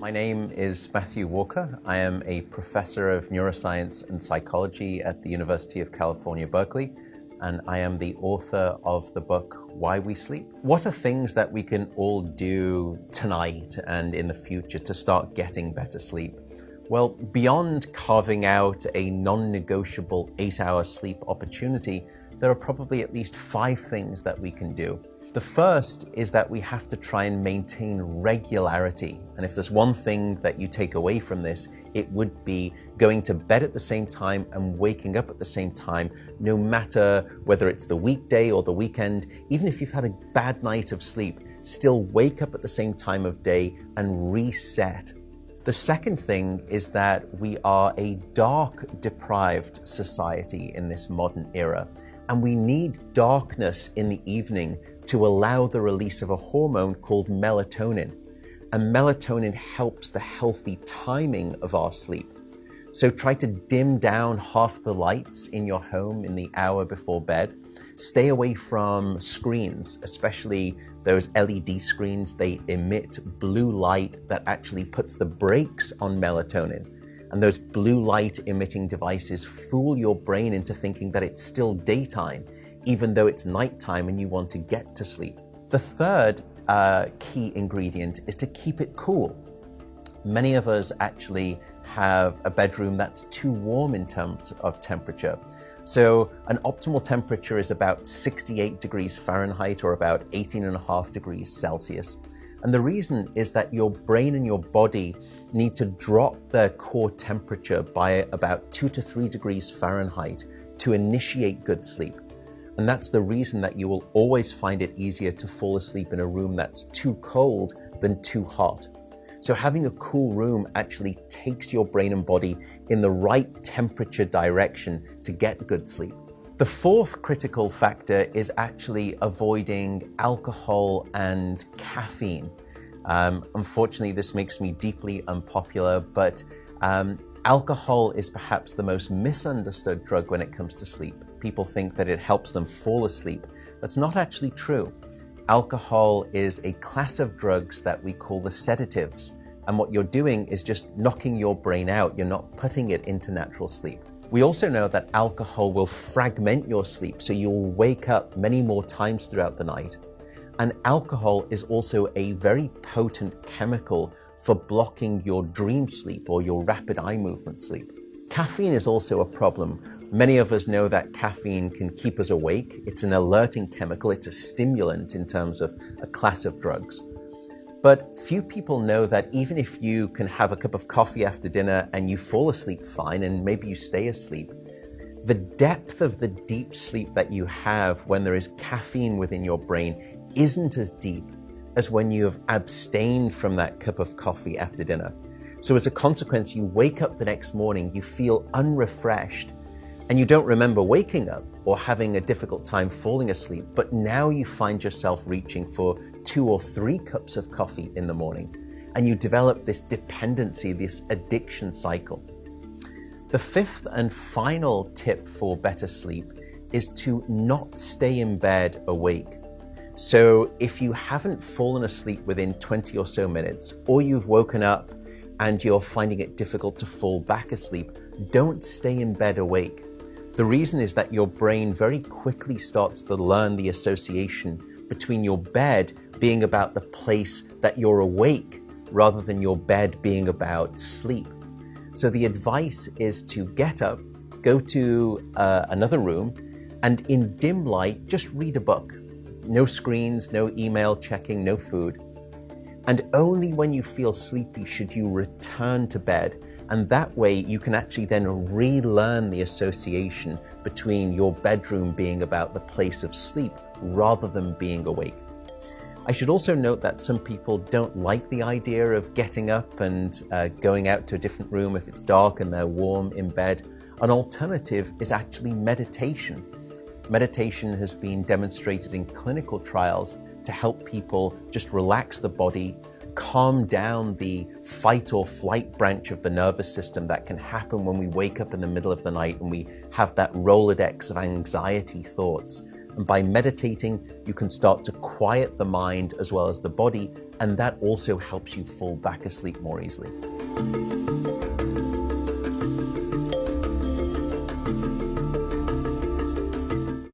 My name is Matthew Walker. I am a professor of neuroscience and psychology at the University of California, Berkeley, and I am the author of the book, Why We Sleep. What are things that we can all do tonight and in the future to start getting better sleep? Well, beyond carving out a non-negotiable 8-hour sleep opportunity, there are probably at least 5 things that we can do. The first is that we have to try and maintain regularity. And if there's one thing that you take away from this, it would be going to bed at the same time and waking up at the same time, no matter whether it's the weekday or the weekend. Even if you've had a bad night of sleep, still wake up at the same time of day and reset. The second thing is that we are a dark-deprived society in this modern era, and we need darkness in the evening to allow the release of a hormone called melatonin. And melatonin helps the healthy timing of our sleep. So try to dim down half the lights in your home in the hour before bed. Stay away from screens, especially those LED screens. They emit blue light that actually puts the brakes on melatonin. And those blue light emitting devices fool your brain into thinking that it's still daytime, even though it's nighttime and you want to get to sleep. The third key ingredient is to keep it cool. Many of us actually have a bedroom that's too warm in terms of temperature. So an optimal temperature is about 68 degrees Fahrenheit or about 18.5 degrees Celsius. And the reason is that your brain and your body need to drop their core temperature by about 2 to 3 degrees Fahrenheit to initiate good sleep. And that's the reason that you will always find it easier to fall asleep in a room that's too cold than too hot. So having a cool room actually takes your brain and body in the right temperature direction to get good sleep. The fourth critical factor is actually avoiding alcohol and caffeine. Unfortunately, this makes me deeply unpopular, but alcohol is perhaps the most misunderstood drug when it comes to sleep. People think that it helps them fall asleep. That's not actually true. Alcohol is a class of drugs that we call the sedatives. And what you're doing is just knocking your brain out. You're not putting it into natural sleep. We also know that alcohol will fragment your sleep, so you'll wake up many more times throughout the night. And alcohol is also a very potent chemical for blocking your dream sleep or your rapid eye movement sleep. Caffeine is also a problem. Many of us know that caffeine can keep us awake. It's an alerting chemical. It's a stimulant in terms of a class of drugs. But few people know that even if you can have a cup of coffee after dinner and you fall asleep fine and maybe you stay asleep, the depth of the deep sleep that you have when there is caffeine within your brain isn't as deep as when you have abstained from that cup of coffee after dinner. So as a consequence, you wake up the next morning, you feel unrefreshed, and you don't remember waking up or having a difficult time falling asleep, but now you find yourself reaching for 2 or 3 cups of coffee in the morning, and you develop this dependency, this addiction cycle. The fifth and final tip for better sleep is to not stay in bed awake. So if you haven't fallen asleep within 20 or so minutes, or you've woken up and you're finding it difficult to fall back asleep, don't stay in bed awake. The reason is that your brain very quickly starts to learn the association between your bed being about the place that you're awake rather than your bed being about sleep. So the advice is to get up, go to another room, and in dim light, just read a book. No screens, no email checking, no food. And only when you feel sleepy should you return to bed. And that way you can actually then relearn the association between your bedroom being about the place of sleep rather than being awake. I should also note that some people don't like the idea of getting up and going out to a different room if it's dark and they're warm in bed. An alternative is actually meditation. Meditation has been demonstrated in clinical trials to help people just relax the body, calm down the fight or flight branch of the nervous system that can happen when we wake up in the middle of the night and we have that Rolodex of anxiety thoughts. And by meditating, you can start to quiet the mind as well as the body, and that also helps you fall back asleep more easily.